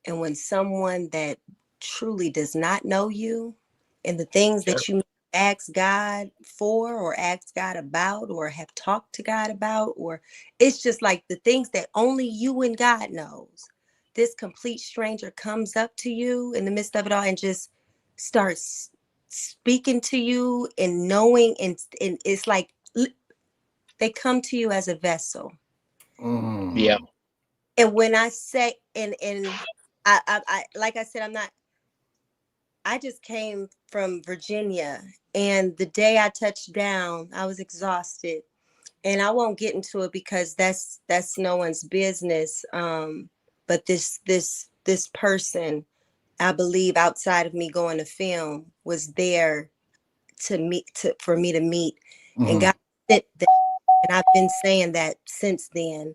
and when someone that truly does not know you, and the things Yep. that you ask God for or ask God about or have talked to God about, or it's just like the things that only you and God knows, this complete stranger comes up to you in the midst of it all and just starts speaking to you and knowing, and it's like they come to you as a vessel. Yeah. Mm. And when I say, and I like I said, I just came from Virginia, and the day I touched down, I was exhausted. And I won't get into it because that's no one's business. But this person, I believe, outside of me going to film, was there to meet, for me to meet. And Mm-hmm. God sent them, and I've been saying that since then.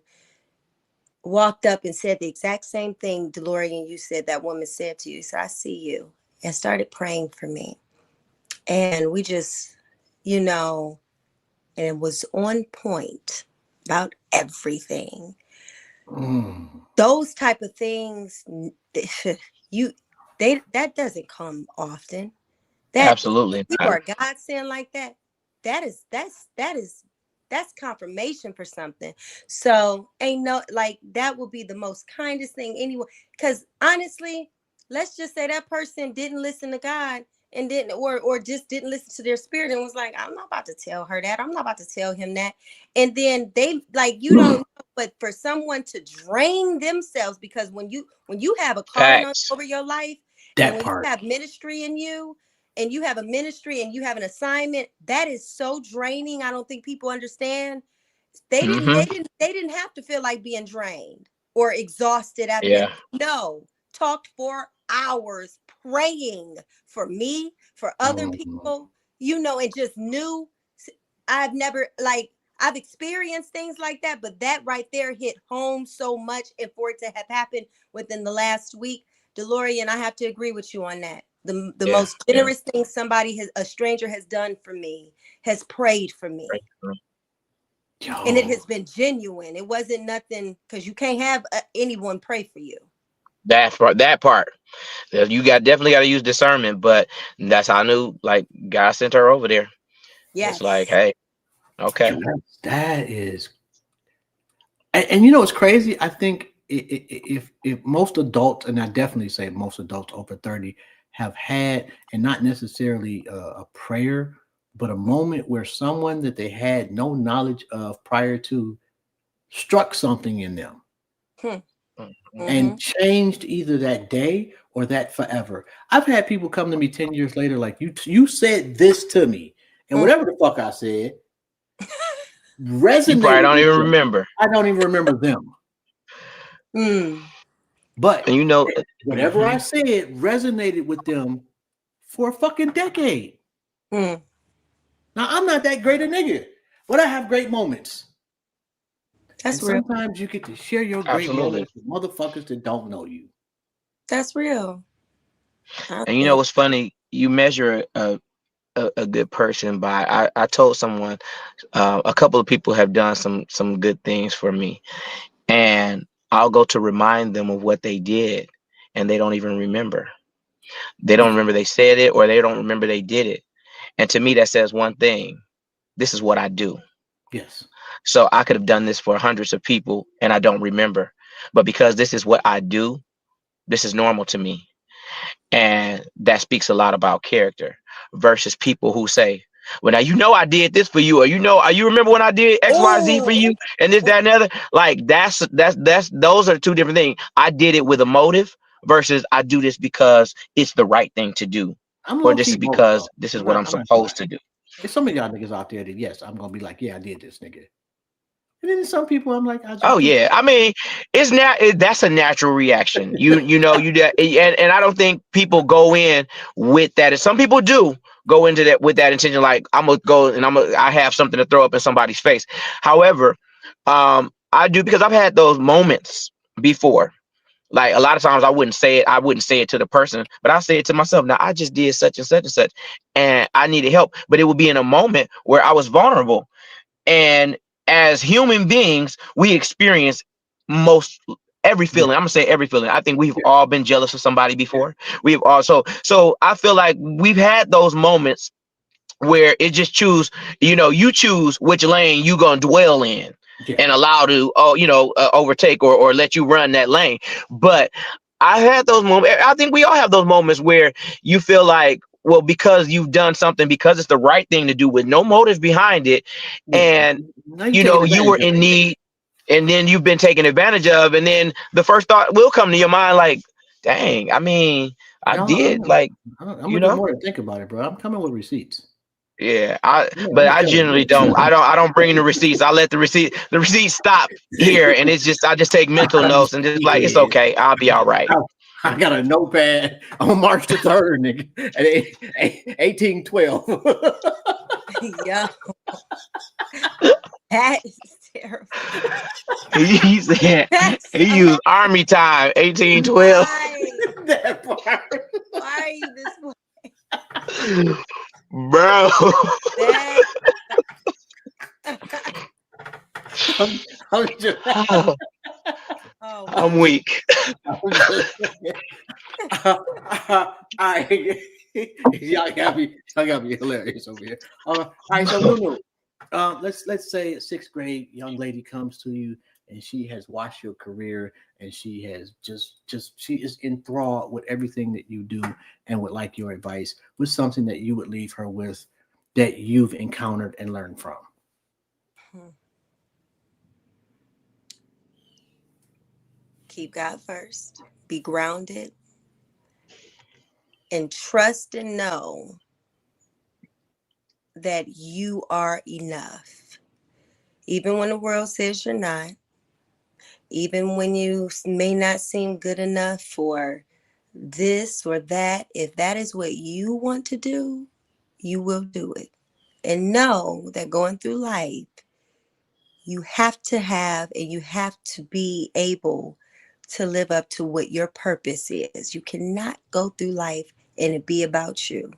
Walked up and said the exact same thing, Delorean, you said that woman said to you. So I see you, and started praying for me. And we just, and it was on point. about everything. Mm. Those type of things, that doesn't come often. That Absolutely people not. are God saying like that. That's confirmation for something. So ain't no like that would be the most kindest thing anyone. Because honestly, let's just say that person didn't listen to God and didn't or just didn't listen to their spirit and was like, I'm not about to tell her that. I'm not about to tell him that. And then they like you don't know, but for someone to drain themselves because when you have a calling on Facts. over your life and That when you part. have ministry in you and you have a ministry and you have an assignment that is so draining. I don't think people understand. They didn't Hmm. they didn't they didn't have to feel like being drained or exhausted after that. Yeah. No, talked for hours praying for me, for other Mm. people, and just knew. I've never like I've experienced things like that, but that right there hit home so much. And for it to have happened within the last week, Delorean, I have to agree with you on that. The Yeah. most Yeah. generous thing a stranger has done for me, has prayed for me. And it Yo, has been genuine. It wasn't nothing because you can't have anyone pray for you. That part. That part. You definitely got to use discernment, but that's how I knew. Like God sent her over there. It's like, Yes. hey, okay. yo, that is, and you know what's crazy? I think if most adults, and I definitely say most adults over 30 have had, and not necessarily a prayer, but a moment where someone that they had no knowledge of prior to struck something in them Hmm. Mhm. Mm-hmm. and changed either that day or that forever. I've had people come to me 10 years later, like you said this to me, and Mm. whatever the fuck I said You probably resonated don't with even them. remember. I don't even remember them, Mm. but And whatever I mhm. said resonated with them for a fucking decade. Mm. Now I'm not that great a nigga, but I have great moments. And That's real. sometimes you get to share your great Absolutely. moments with motherfuckers that don't know you. That's real. I And you know think. what's funny? You measure a good person by. I told someone, a couple of people have done some good things for me, and I'll go to remind them of what they did, and they don't even remember. They don't Yeah. remember they said it, or they don't remember they did it. And to me, that says one thing: this is what I do. Yes. So I could have done this for hundreds of people, and I don't remember. But because this is what I do, this is normal to me. And that speaks a lot about character versus people who say, well, now I did this for you, or you remember when I did XYZ for Oh, you, and this, that, and the other. Like that's those are two different things. I did it with a motive versus I do this because it's the right thing to do, I'm or low this key is both because though. this is I'm what not. I'm I'm not gonna lie. supposed to do. There's some of y'all niggas out there that yes, I'm gonna be like, yeah, I did this, nigga. And then some people, I'm like, I Oh just do. yeah, I mean, that's a natural reaction. And I don't think people go in with that. And some people do go into that with that intention, like I'm gonna go and I have something to throw up in somebody's face. However, I do because I've had those moments before. Like a lot of times I wouldn't say it. I wouldn't say it to the person, but I say it to myself. Now I just did such and such and such, and I needed help. But it would be in a moment where I was vulnerable and as human beings, we experience most every Yeah, feeling. I'm gonna say every feeling. I think we've yeah, all been jealous of somebody before. We've also so I feel like we've had those moments where it just you choose which lane you gonna dwell in yeah. and allow to overtake or let you run that lane. But I had those moments. I think we all have those moments where you feel like, well, because you've done something, because it's the right thing to do with no motive behind it, Yeah. and Now you taking you advantage were of in it. need, and then you've been taken advantage of, and then the first thought will come to your mind like, dang, I mean, I No, did, like, I'm you gonna do know. more than think about it, bro. I'm coming with receipts. Yeah, I'm but gonna I tell generally don't. you. I don't bring the receipts. I let the receipts stop here, and I just take mental notes and just like it's Yeah. okay. I'll be all right. I got a notepad on March the 3rd, nigga, at 1812. yeah. That is terrible. He said That's he so used army time, 1812. why. That part. Why are you this way? Bro. That I'm I'm just, Oh, I'm weak. I'm just all right. Y'all got me hilarious over here. All right, so Nunu, let's say a sixth grade young lady comes to you and she has watched your career and she has just she is enthralled with everything that you do and would like your advice. What's something that you would leave her with that you've encountered and learned from? Keep God first. Be grounded and trust and know that you are enough. Even when the world says you're not, even when you may not seem good enough for this or that, if that is what you want to do, you will do it. And know that going through life, you have to have and you have to be able to live up to what your purpose is. You cannot go through life and it be about you.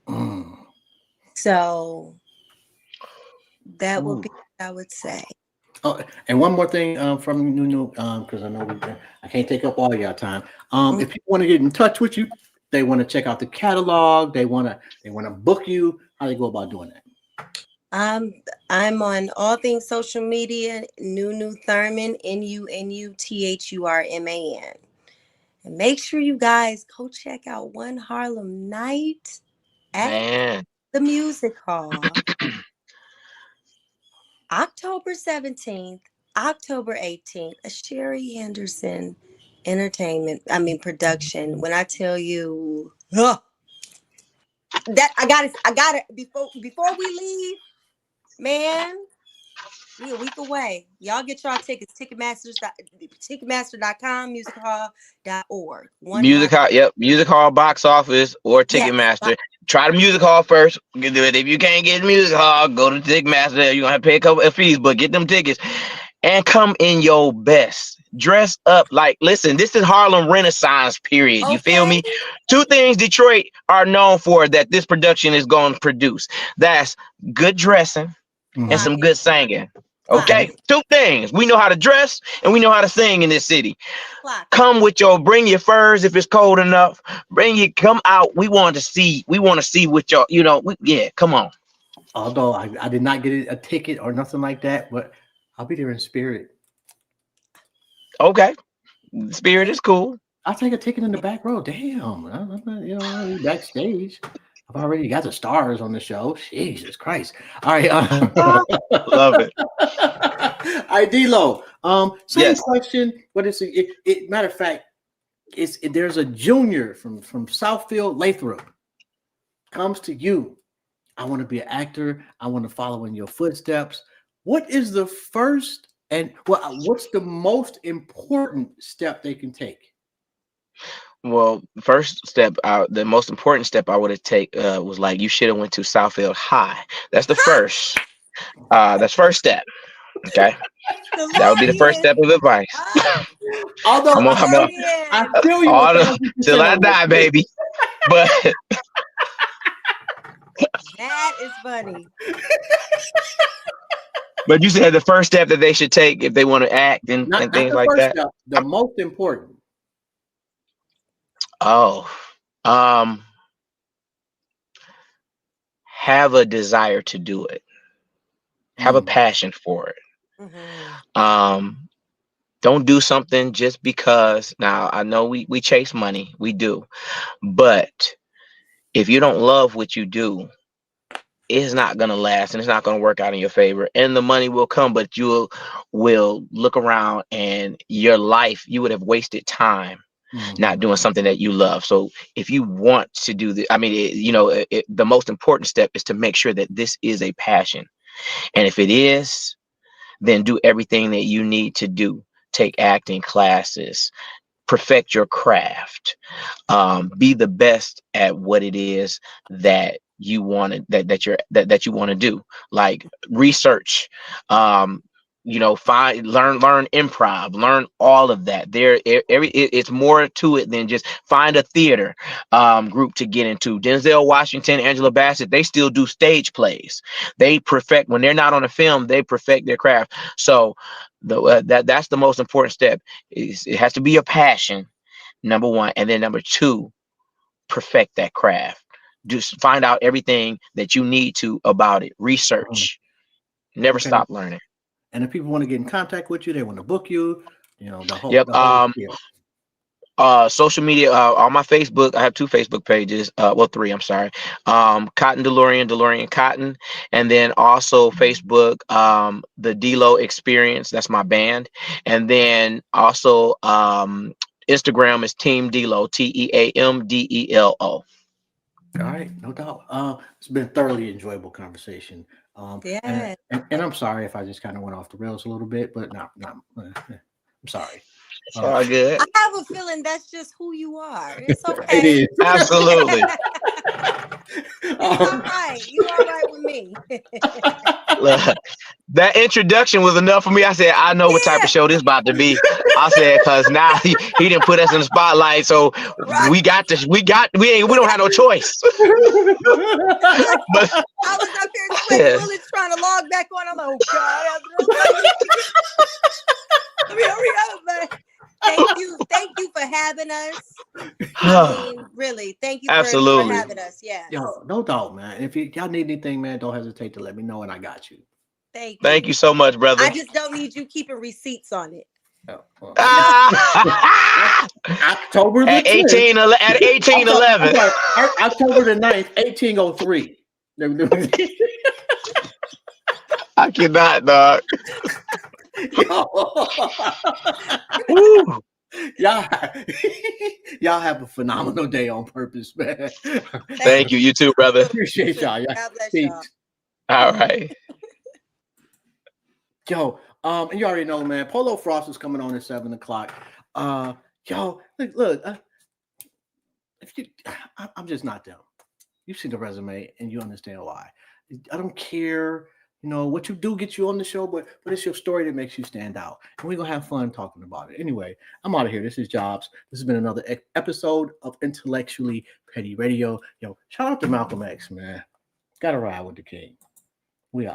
Mm. So that would Ooh. be what I would say. Oh, and one more thing from Nunu, because I know I can't take up all your time. If people want to get in touch with you, they want to check out the catalog, they want to book you. How do they go about doing that? I'm on all things social media, Nunu Thurman, NUNUTHURMAN. And make sure you guys go check out One Harlem Night at Man. the Music Hall. October 17th, October 18th, a Sherry Henderson production. When I tell you that I got it before we leave, man. We a week away. Y'all get y'all tickets. Ticketmaster.com, musichall.org. Music Hall, yep. Music Hall box office or Yes. Ticketmaster. Try the Music Hall first. You can do it. If you can't get Music Hall, go to Ticketmaster. You're gonna have to pay a couple of fees, but get them tickets and come in your best. Dress up like, listen, this is Harlem Renaissance period. You feel Okay. me? Two things Detroit are known for that this production is going to produce. That's good dressing and Clock some it. good singing. Clock Okay, it. two things. We know how to dress and we know how to sing in this city. Clock it. Come with bring your furs if it's cold enough. Come out. We want to see what y'all, come on. Although I did not get a ticket or nothing like that, but I'll be there in spirit. Okay, spirit is cool. I'll take a ticket in the back row. Damn, I'm not, I'll be backstage. I've already got the stars on the show. Jesus Christ! All right, Love it. all right, D-Lo. Same Yes. question, but it matter of fact, there's a junior from Southfield, Lathrop, comes to you. I want to be an actor. I want to follow in your footsteps. What is the first and what's the most important step they can take? Well, first step the most important step I would have take was like you should have went to Southfield High. That's the first. That's first step. Okay, that would be the first Delorean. step of advice. Although I Delorean. feel you All 1,000% till I on that. die, baby. But That is funny. but you said the first step that they should take if they want to act and Not things the like first that. step, the most important. Oh, um, have a desire to do it. Have a Mm. passion for it. Mm-hmm. Don't do something just because. Now I know we chase money, we do, but if you don't love what you do, it's not gonna last and it's not gonna work out in your favor. And the money will come, but you will look around and your life, you would have wasted time not doing something that you love. So if you want to do the, I mean, the most important step is to make sure that this is a passion. And if it is, then do everything that you need to do. Take acting classes, perfect your craft, be the best at what it is that you want to that you want to do. Like research, learn improv, learn all of that. It's more to it than just find a theater group to get into. Denzel Washington, Angela Bassett, they still do stage plays. They perfect when they're not on a film, they perfect their craft. So that's the most important step. It has to be a passion, number one, and then number two, perfect that craft. Just find out everything that you need to about it. Research. Never Okay. stop learning. And if people want to get in contact with you, they want to book you, the whole Yep. deal. Social media, on my Facebook, I have 2 Facebook pages. Well, 3, I'm sorry. Cotton Delorean Cotton, and then also Facebook, the Delo Experience. That's my band, and then also Instagram is Team Delo, TEAMDELO. All right, no doubt. It's been a thoroughly enjoyable conversation. Yeah. And I'm sorry if I just kind of went off the rails a little bit, but no, I'm sorry. It's all good. I have a feeling that's just who you are. It's okay. It is. Absolutely. It's all right. You all right with me. Look, that introduction was enough for me. I said, I know what type of show this about to be. I said, because now he didn't put us in the spotlight, so we don't have no choice. But I was up here bullets trying to log back on. I'm like, oh God, let me hurry up, man. Thank you for having us. I mean, really, thank you for having us. Yeah. Yo, no doubt, man. If y'all need anything, man, don't hesitate to let me know, and I got you. Thank you so much, brother. I just don't need you keeping receipts on it. October the 18th, at 1811. October the 9th, 1803. I cannot, dog. Woo. Y'all have a phenomenal day on purpose, man. Thank you. You too, brother. Appreciate y'all. God bless y'all. All right. Yo, and you already know, man, Polo Frost is coming on at 7:00. Yo, look, I'm just not them. You see the resume and you understand why. I don't care, what you do get you on the show, but it's your story that makes you stand out. And we're going to have fun talking about it. Anyway, I'm out of here. This is Jobs. This has been another episode of Intellectually Petty Radio. Yo, shout out to Malcolm X, man. Got to ride with the king. We out.